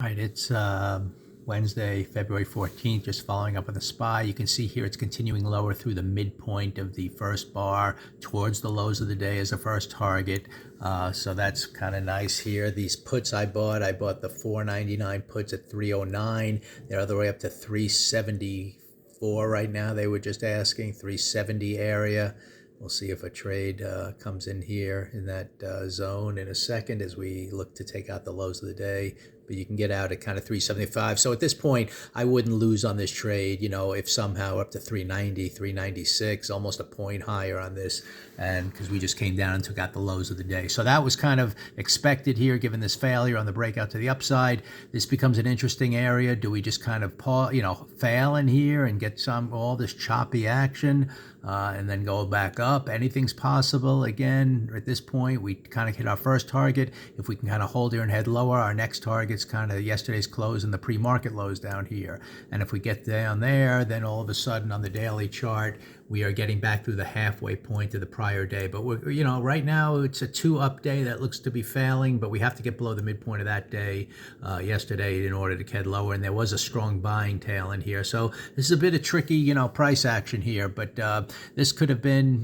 All right, it's Wednesday, February 14th, just following up on the SPY. You can see here it's continuing lower through the midpoint of the first bar towards the lows of the day as a first target. So that's kind of nice here. These puts I bought the 499 puts at 309. They're all the way up to 374 right now. They were just asking 370 area. We'll see if a trade comes in here in that zone in a second as we look to take out the lows of the day. But you can get out at kind of 375. So at this point, I wouldn't lose on this trade, if somehow up to 390, 396, almost a point higher on this, and because we just came down and took out the lows of the day. So that was kind of expected here, given this failure on the breakout to the upside. This becomes an interesting area. Do we just kind of fail in here and get all this choppy action and then go back up? Anything's possible. Again, at this point, we kind of hit our first target. If we can kind of hold here and head lower, our next target's kind of yesterday's close and the pre-market lows down here. And if we get down there, then all of a sudden on the daily chart, we are getting back through the halfway point of the prior day. But we're, right now it's a 2-up day that looks to be failing, but we have to get below the midpoint of that day yesterday in order to head lower. And there was a strong buying tail in here. So this is a bit of tricky, price action here. But this could have been,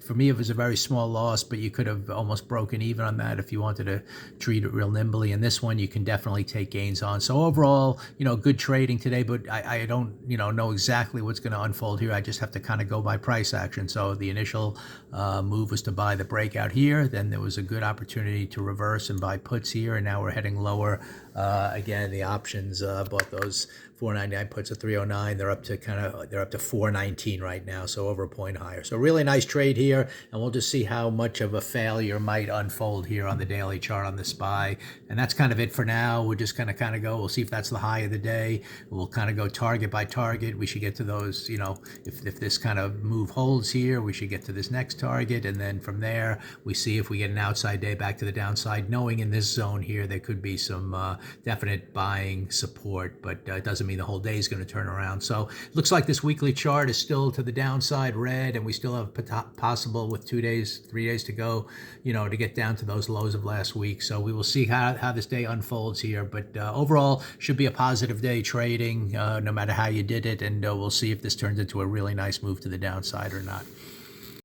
for me, it was a very small loss, but you could have almost broken even on that if you wanted to treat it real nimbly. And this one, you can definitely take gains on. So overall, good trading today, but I don't, know exactly what's going to unfold here. I just have to kind of go by price action. So the initial move was to buy the breakout here. Then there was a good opportunity to reverse and buy puts here. And now we're heading lower. Again, the options bought those 499 puts at 309. They're up to 419 right now, so over a point higher. So really nice trade here, and we'll just see how much of a failure might unfold here on the daily chart on the SPY. And that's kind of it for now. We're just going to kind of go. We'll see if that's the high of the day. We'll kind of go target by target. We should get to those, if this kind of move holds here, we should get to this next target. And then from there, we see if we get an outside day back to the downside, knowing in this zone here, there could be some definite buying support, but it doesn't mean the whole day is going to turn around. So it looks like this weekly chart is still to the downside red, and we still have possible with 3 days to go, to get down to those lows of last week. So we will see how this day unfolds here, but overall should be a positive day trading, no matter how you did it, and we'll see if this turns into a really nice move to the downside or not.